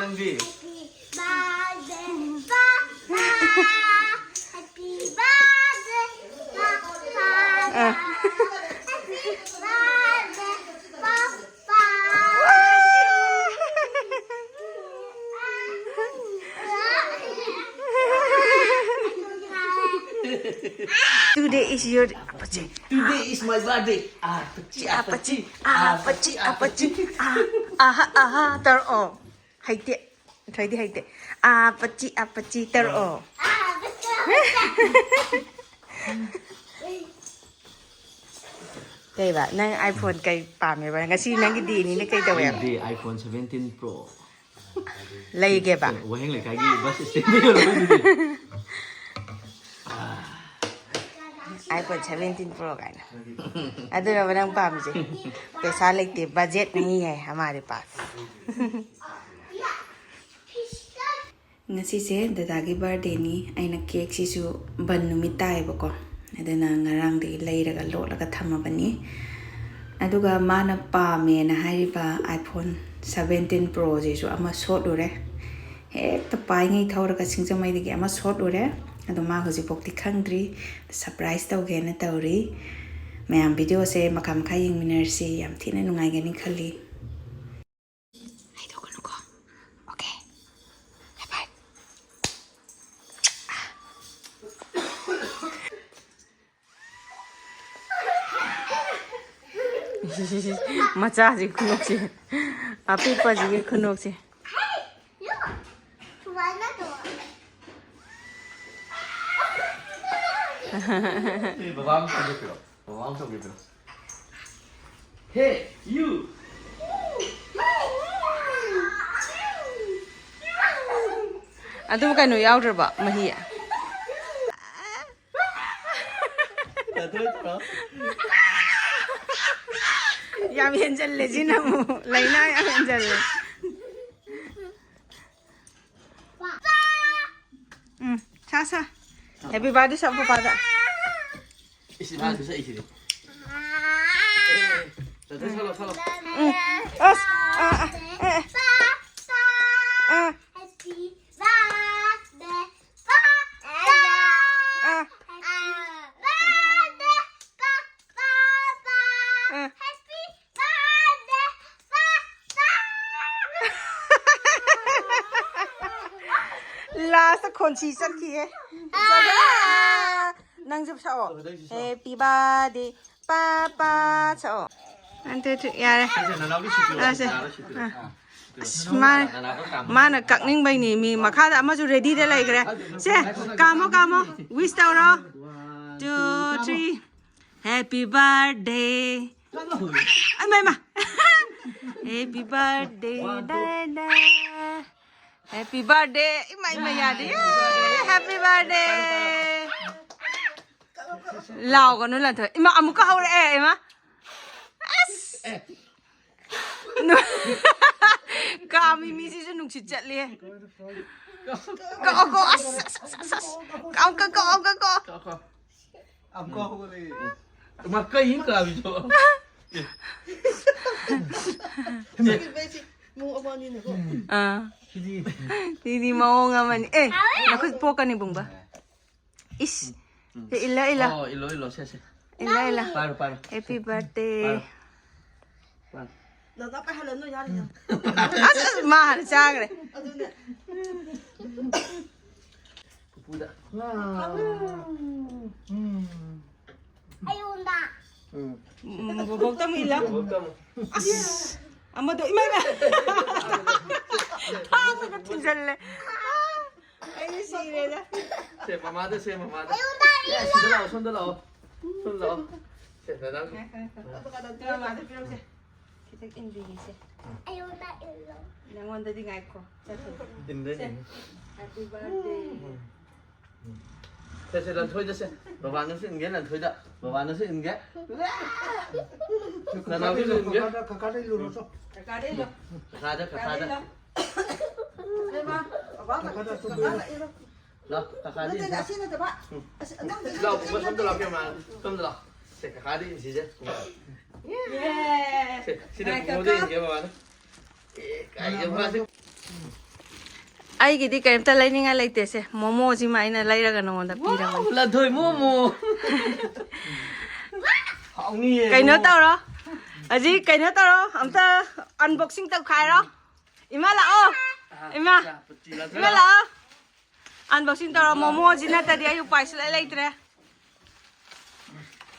nggi. Today is your apa sih? Today is my birthday. Apa sih? Terus hai tiệt, thấy đi hai tiệt. Apa sih terus. Đây bạn, nang iPhone cây palm ya bạn. Ngasi nang cái gì ni cây tao ya. Di iPhone 17 Pro. Lay ke bạn. Wah yang lagi bas istimewa loh. iPhone 17 Pro का ना other अब नंग palm जे पैसा लगते budget नहीं है हमारे पास ngasi se dadagi birthday ni aina cake si su ban numit tai bako adana ngarang de leiraga lolaga thamabani aduga mana pame na hariba iPhone 17 Pro je su ama shot ore hekta pai ngai thauraga singjamai de ama shot ore ado ma hoji pokti khangdri surprise tawge na tawri mayam video se makam kha ying minersi yam thina nungai gani khali ai to kono ko okay bye macha ji khunok se api pa ji khunok se Babam sampai piro. Babam sampai piro. Hey, you. Adu bukan nu yau ba mahi ya. Yam henjal le jina mu laina yam henjal le. Sa. Happy birthday sa papa. Isi mana bisa isi deh. Tadi salah. Os. Last con chi sat kia. Nang giúp sao? Happy birthday, papa sao? Anh thấy ya đây. Mana cặc ninh bay nè mi mà khá là mà chú ready để lại cái này. Xe, camo. Wish tao đó. 2, 3. Happy birthday. Ai mày mà. Happy birthday, da. Happy birthday. Mày ya đi. Happy birthday. Lao còn nó là thôi. Mà amu ka hore e ma. Ka mi si nung chi chat le. Ko. Am ko ko đi. Mà cây hiếm cờ gì chỗ. Hindi mau nga man. Naku po ka ni bung ba? Is. Ila. Oh, ilo, se. Ila. Paro. Happy birthday. Nó phải hai lần nó ra đi nhá. Mà cha cái này. Puda. Ayunda. Bobog tamo ila. Ama do imay na. Sa katinjal le. Ay sire na. Se mamada. Ayunda. 손 들어. Se, dadang. Mamada pero se. Kita indi se. Ayunda. Nang wanda di ngay ko. Hindi. Happy birthday. Se lần thôi cho se. Bà nó sẽ nghĩa lần thôi đó. Bà nó sẽ nghĩa. Lần nào biết lần nghĩa. Kakak đi luôn rồi. Kakak đi lo. Kakak đó. Đây ba. Kakak dah tunggu. Đó, kakak đi. Nanti sini coba. Đâu, cũng không được làm kia mà. Không được. Se kakak đi gì chứ. Yeah. Xin được ngồi đi kia bà nó. Cái gì mà ꯑꯩꯒꯤꯗꯤ ꯀꯔꯤꯝꯇ ꯂꯩꯅꯤꯡꯉꯥꯏ ꯂꯩꯇꯦꯁꯦ ꯃꯣꯃꯣꯁꯤꯃ ꯑꯩꯅ ꯂꯩꯔꯒ ꯅꯉꯣꯟꯗ ꯄꯤꯔꯕꯅꯤ ꯂꯟꯊꯣꯏ ꯃꯣꯃꯣ ꯍꯥꯎꯅꯤꯌꯦ ꯀꯩꯅꯣ ꯇꯧꯔꯣ ꯍꯧꯖꯤꯛ ꯀꯩꯅꯣ ꯇꯧꯔꯣ ꯑꯝꯇ ꯑꯟꯕꯣꯛꯁꯤꯡ ꯇꯧꯈꯥꯏꯔꯣ ꯏꯃꯥ ꯂꯥꯛꯑꯣ ꯏꯃꯥ ꯂꯥꯛꯑꯣ ꯑꯟꯕꯣꯛꯁꯤꯡ ꯇꯧꯔꯣ ꯃꯣꯃꯣꯁꯤ ꯅꯠꯇ꯭ꯔꯗꯤ ꯑꯩ ꯎꯄꯥꯏ ꯁꯨꯡꯂꯩ ꯂꯩꯇ꯭ꯔꯦ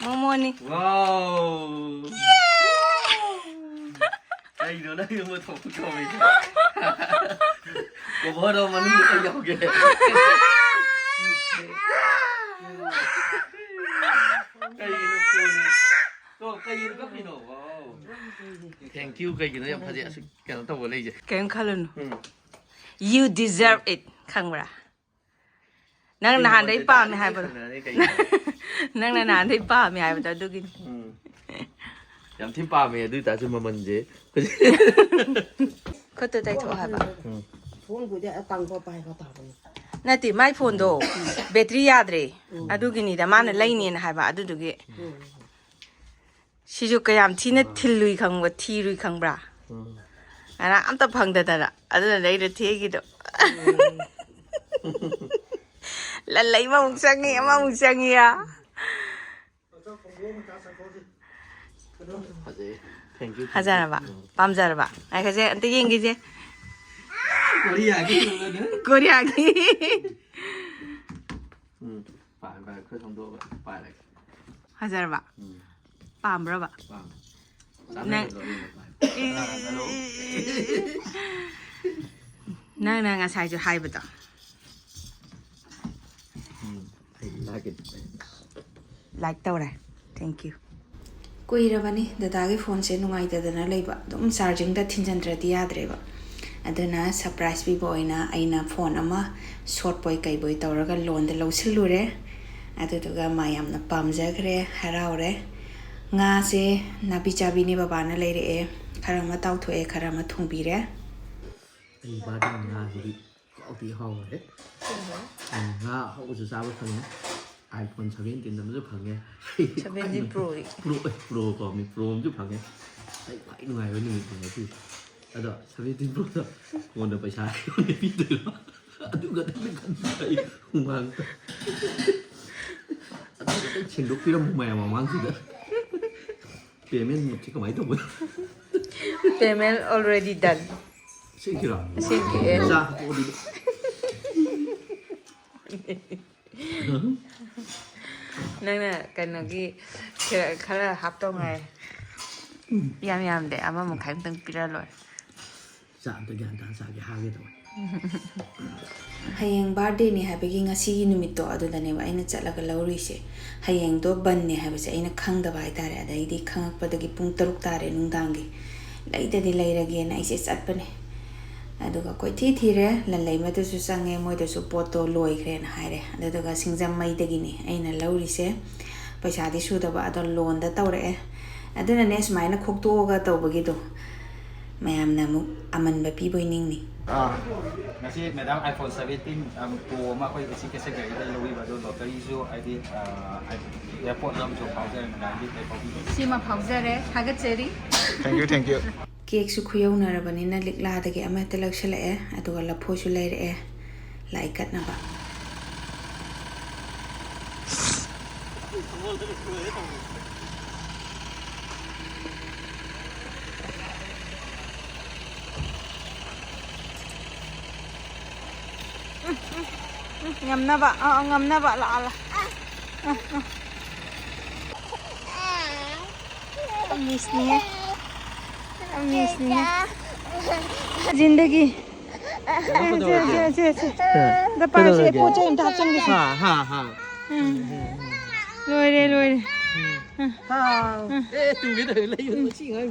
ꯃꯣꯃꯣꯅꯤ 와우. 야 이러나 이거 뭐 더 붙여보이지? 뭐 뭐라 하면 이거 여기. 까이기는 폰이 또 까이기는 커피노. 와우. Thank you 까이기는 야 파지 아주 그냥 또 원래 이제. ꯀꯩꯝ ꯈꯜꯂꯨꯅꯨ You deserve it ꯈꯪꯕ꯭ꯔꯥ ꯅꯪ ꯅꯍꯥꯟꯗꯩ ꯄꯥꯝꯃꯦ ꯍꯥꯏꯕꯗꯣ ꯅꯪꯅ ꯅꯍꯥꯟꯗꯩ ꯄꯥꯝꯃꯦ ꯍꯥꯏꯕꯗꯣ ꯑꯗꯨꯒꯤꯅꯤ ꯌꯥꯝ ꯊꯤꯅ ꯄꯥꯝꯃꯦ ꯑꯗꯨ ꯑꯣꯏꯇꯥꯔꯁꯨ ꯃꯃꯜꯁꯦ ꯈꯨꯠꯇ ꯇꯩꯊꯣꯛꯑꯣ ꯍꯥꯏꯕ ꯐꯣꯟꯕꯨꯗꯤ ꯑꯇꯥꯡꯕ ꯄꯥꯏꯕ ꯇꯥꯕꯅꯤ ꯅꯠꯇꯦ ꯃꯥꯏ ꯐꯣꯟꯗꯣ ꯕꯦꯇ꯭ꯔꯤ ꯌꯥꯗ꯭ꯔꯦ ꯑꯗꯨꯒꯤꯅꯤꯗ ꯃꯥꯅ ꯂꯩꯅꯦꯅ ꯍꯥꯏꯕ ꯑꯗꯨꯗꯨꯒꯤ ꯁꯤꯁꯨ ꯀꯌꯥꯝ ꯊꯤꯅ ꯊꯤꯜꯂꯨꯏ ꯈꯪꯕ ꯊꯤꯔꯨꯏ ꯈꯪꯕ꯭ꯔꯥ ꯉꯔꯥꯡ ꯑꯝꯇ ꯐꯪꯗꯗꯅ ꯑꯗꯨꯅ ꯂꯩꯔ ꯊꯦꯒꯤꯗꯣ ꯂꯩ ꯑꯃꯃꯨꯛ ꯆꯪꯉꯤ ꯑꯃꯃꯨꯛ ꯆꯪꯉꯤ야 ꯐꯖꯔꯕ ꯄꯥꯝꯖꯔꯕ ꯉꯥꯏꯈꯣꯁꯦ ꯑꯝꯇ ꯌꯦꯡꯈꯤꯁꯦ ꯀꯣꯔꯤꯌꯥꯒꯤ ꯐꯖꯔꯕ ꯄꯥꯝꯕ꯭ꯔꯕ ꯅꯪꯅ ꯉꯁꯥꯏꯁꯨ ꯍꯥꯏꯕꯗꯣ ꯂꯥꯏꯛ ꯇꯧꯔꯦ ꯊꯦꯡꯛ ꯌꯨ ꯀꯨꯏꯔꯕꯅꯤ ꯗꯗꯥꯒꯤ ꯐꯣꯟꯁꯦ ꯅꯨꯡꯉꯥꯏꯇꯗꯅ ꯂꯩꯕ ꯑꯗꯨꯝ ꯆꯥꯔꯖꯤꯡꯗ ꯊꯤꯟꯖꯤꯟꯗ꯭ꯔꯗꯤ ꯌꯥꯗ꯭ꯔꯦꯕ ꯑꯗꯨꯅ ꯁꯔꯄ꯭ꯔꯥꯏꯖ ꯄꯤꯕ ꯑꯣꯏꯅ ꯑꯩꯅ ꯐꯣꯟ ꯑꯃ ꯁꯣꯠꯄꯣꯏ ꯀꯩꯕꯣꯏ ꯇꯧꯔꯒ ꯂꯣꯟꯗ ꯂꯧꯁꯤꯜꯂꯨꯔꯦ ꯑꯗꯨꯗꯨꯒ ꯃꯥ ꯌꯥꯝꯅ ꯄꯥꯝꯖꯈ꯭ꯔꯦ ꯍꯔꯥꯎꯔꯦ ꯉꯥꯁꯦ ꯅꯥꯄꯤ ꯆꯥꯕꯤꯅꯤ ꯕꯕꯥꯅ ꯂꯩꯔꯛꯑꯦ ꯈꯔ ꯑꯃ ꯇꯥꯎꯊꯣꯛꯑꯦ ꯈꯔ ꯑꯃ ꯊꯣꯡꯕꯤꯔꯦ ꯑꯩ ꯕꯥꯔꯗꯦ ꯉꯥꯁꯤꯗꯤ ꯍꯥꯎꯗꯤ ꯍꯥꯎꯔꯦ ꯉꯥ ꯑꯍꯥꯎꯕꯁꯨ ꯆꯥꯕ ꯐꯪꯉꯦ iPhone 17 ꯑꯃꯁꯨ ꯐꯪꯉꯦ 17 Pro ꯀꯣ Pro ꯑꯃꯁꯨ ꯐꯪꯉꯦ ꯑꯩ ꯈ꯭ꯋꯥꯏ ꯅꯨꯡꯉꯥꯏꯕ ꯅꯨꯃꯤꯠꯇꯨ ꯉꯁꯤ ꯑꯗꯣ 17 Proꯗꯣ ꯀꯣꯟꯅ ꯄꯩꯁꯥ ꯑꯩꯉꯣꯟꯗ ꯄꯤꯗꯣꯏꯔꯣ ꯑꯗꯨꯒ ꯈꯟꯕ ꯑꯩ ꯍꯨꯃꯥꯡꯗ ꯑꯗꯨꯒ ꯁꯦꯡꯗꯣꯛꯄꯤꯔꯝꯃꯨ ꯃꯌꯥꯝ ꯃꯃꯥꯡꯁꯤꯗ ꯄꯦꯃꯦꯟ ꯃꯨꯠꯁꯦ ꯀꯃꯥꯏꯅ ꯇꯧꯕꯅꯣ ꯄꯦꯃꯦꯟ already done ꯁꯦꯡꯀꯤꯔꯣ ꯁꯦꯡꯀꯤꯑꯦ ꯆꯥ ꯍꯥꯞꯄꯛꯑꯣ ꯅꯪꯅ ꯀꯩꯅꯣꯒꯤ ꯈꯔ ꯍꯥꯞꯇꯧ ꯉꯥꯏ ꯌꯥꯝ ꯌꯥꯝꯗꯦ ꯑꯃ ꯃꯈꯥꯏꯃꯨꯛꯇꯪ ꯄꯤꯔ ꯂꯣꯏꯔꯦ ꯆꯥ ꯑꯝꯇ ꯒ꯭ꯌꯥꯟ ꯇꯥꯅ ꯆꯥꯒꯦ ꯍꯥꯏꯒꯦ ꯇꯧꯋꯦ ꯍꯌꯦꯡ ꯕꯥꯔꯗꯦꯅꯤ ꯍꯥꯏꯕꯒꯤ ꯉꯁꯤꯒꯤ ꯅꯨꯃꯤꯠꯇꯣ ꯑꯗꯨꯗꯅꯦꯕ ꯑꯩꯅ ꯆꯠꯂꯒ ꯂꯧꯔꯨꯏꯁꯦ ꯍꯌꯦꯡꯗꯣ ꯕꯟꯅꯦ ꯍꯥꯏꯕꯁꯦ ꯑꯩꯅ ꯈꯪꯗꯕ ꯍꯥꯏꯇꯥꯔꯦ ꯑꯗꯩꯗꯤ ꯈꯪꯉꯛꯄꯗꯒꯤ ꯄꯨꯡ 6 ꯇꯥꯔꯦ ꯅꯨꯡꯗꯥꯡꯒꯤ ꯂꯩꯇꯗꯤ ꯂꯩꯔꯒꯦꯅ ꯑꯩꯁꯦ ꯆꯠꯄꯅꯦ ꯑꯗꯨꯒ ꯀꯣꯏꯊꯤ ꯊꯤꯔꯦ ꯂꯟꯂꯩꯃꯗꯁꯨ ꯆꯪꯉꯦ ꯃꯣꯏꯗꯁꯨ ꯄꯣꯠꯇꯣ ꯂꯣꯏꯈ꯭ꯔꯦꯅ ꯍꯥꯏꯔꯦ ꯑꯗꯨꯗꯨꯒ ꯁꯤꯡꯖꯃꯩꯗꯒꯤꯅꯤ ꯑꯩꯅ ꯂꯧꯔꯤꯁꯦ ꯄꯩꯁꯥꯗꯤ ꯁꯨꯗꯕ ꯑꯗꯣ ꯂꯣꯟꯗ ꯇꯧꯔꯛꯑꯦ ꯑꯗꯨꯅꯅꯦ ꯁꯨꯃꯥꯏꯅ ꯈꯣꯛꯇꯣꯛꯑꯒ ꯇꯧꯕꯒꯤꯗꯣ ꯃꯌꯥꯝꯅ ꯑꯃꯨꯛ ꯑꯃꯟꯕ ꯄꯤꯕꯣꯏ ꯅꯤꯡꯅꯤ ꯉꯁꯤ ꯃꯦꯗꯥꯝ iPhone 17 Pro ꯑꯃ ꯑꯩꯈꯣꯏ ꯉꯁꯤ ꯀꯦꯁꯦꯒꯔꯤꯗ ꯂꯧꯕꯤꯕ ꯑꯗꯨ ꯂꯣꯇꯔꯤꯁꯨ ꯍꯥꯏꯗꯤ ꯏꯌꯥꯔꯄꯣꯔꯠ ꯑꯃꯁꯨ ꯐꯥꯎꯖꯔꯦ ꯃꯦꯗꯥꯝꯒꯤ ꯀꯩ ꯐꯥꯎꯕꯤꯒꯦ ꯁꯤꯃ ꯐꯥꯎꯖꯔꯦ ꯊꯥꯒꯠꯆꯔꯤ ꯊꯦꯡꯛ ꯌꯨ ꯀꯦꯛꯁꯨ ꯈꯨꯌꯧꯅꯔꯕꯅꯤꯅ ꯂꯤꯛꯂꯥꯗꯒꯤ ꯑꯃꯠꯇ ꯂꯧꯁꯤꯜꯂꯛꯑꯦ ꯑꯗꯨꯒ ꯂꯐꯣꯏꯁꯨ ꯂꯩꯔꯛꯑꯦ ꯂꯥꯏ ꯀꯠꯅꯕ ꯉꯝꯅꯕ ꯉꯝꯅꯕ ꯂꯥꯛꯑꯂ मिसनी है जिंदगी पासे पोचे इंटा चंगे हाँ लोरे लोरे तू cái đời lấy nó chỉ ngay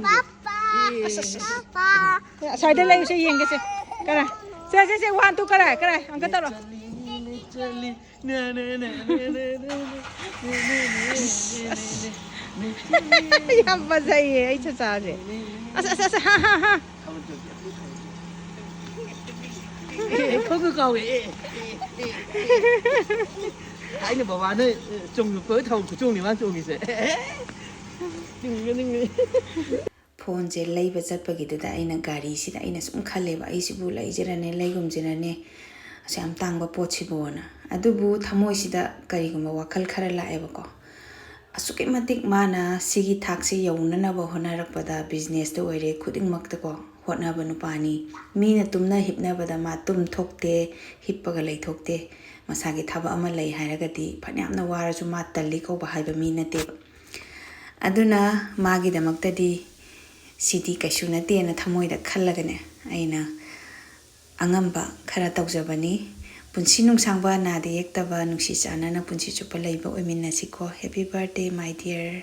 side ले उसे येंगे से करा से 1 2 करा अंक तरो ꯌꯥꯝ ꯐꯖꯩꯌꯦ ꯑꯩ ꯆꯥꯆꯥꯁꯦ ꯑꯁ ꯍꯥ không có cầu ấy anh là bảo bán đây trồng được tới thầu của chuông thì mang chuông thì sẽ ꯐꯣꯟꯁꯦ ꯂꯩꯕ ꯆꯠꯄꯒꯤꯗꯨꯗ ꯑꯩꯅ ꯒꯥꯔꯤꯁꯤꯗ ꯑꯩꯅ ꯁꯨꯝ ꯈꯜꯂꯦꯕ ꯑꯩꯁꯤꯕꯨ ꯂꯩꯖꯔꯅꯦ ꯂꯩꯒꯨꯝꯖꯔꯅꯦ ꯑꯁ ꯌꯥꯝ ꯇꯥꯡꯕ ꯄꯣꯠꯁꯤꯕꯨꯅ ꯑꯗꯨꯕꯨ ꯊꯃꯣꯏꯁꯤꯗ ꯀꯔꯤꯒꯨꯝꯕ ꯋꯥꯈꯜ ꯈꯔ ꯂꯥꯛꯑꯦꯕꯀꯣ ꯑꯁꯨꯛꯀꯤ ꯃꯇꯤꯛ ꯃꯥꯅ ꯁꯤꯒꯤ ꯊꯥꯛꯁꯤ ꯌꯧꯅꯅꯕ ꯍꯣꯠꯅꯔꯛꯄꯗ ꯕꯤꯖꯤꯅꯦꯁꯇ ꯑꯣꯏꯔꯦ ꯈꯨꯗꯤꯡꯃꯛꯇꯀꯣ ꯍꯣꯠꯅꯕ ꯅꯨꯄꯥꯅꯤ ꯃꯤꯅ ꯇꯨꯝꯅ ꯍꯤꯞꯅꯕꯗ ꯃꯥ ꯇꯨꯝꯊꯣꯛꯇꯦ ꯍꯤꯞꯄꯒ ꯂꯩꯊꯣꯛꯇꯦ ꯃꯁꯥꯒꯤ ꯊꯕꯛ ꯑꯃ ꯂꯩ ꯍꯥꯏꯔꯒꯗꯤ ꯐꯅꯌꯥꯝꯅ ꯋꯥꯔꯁꯨ ꯃꯥ ꯇꯜꯂꯤ ꯀꯧꯕ ꯍꯥꯏꯕ ꯃꯤ ꯅꯠꯇꯦꯕ ꯑꯗꯨꯅ ꯃꯥꯒꯤꯗꯃꯛꯇꯗꯤ ꯁꯤꯗꯤ ꯀꯩꯁꯨ ꯅꯠꯇꯦꯅ ꯊꯃꯣꯏꯗ ꯈꯜꯂꯒꯅꯦ ꯑꯩꯅ ꯑꯉꯝꯕ ꯈꯔ ꯇꯧꯖꯕꯅꯤ ꯄꯨꯟꯁꯤ ꯅꯨꯡꯁꯥꯡꯕ ꯅꯥꯗ ꯌꯦꯛꯇꯕ ꯅꯨꯡꯁꯤ ꯆꯥꯟꯅꯅ ꯄꯨꯟꯁꯤ ꯆꯨꯞꯄ ꯂꯩꯕ ꯑꯣꯏꯃꯤꯟꯅꯁꯤꯀꯣ ꯍꯦꯄꯤ ꯕꯥꯔꯊꯗꯦ ꯃꯥꯏ ꯗꯤꯌꯔ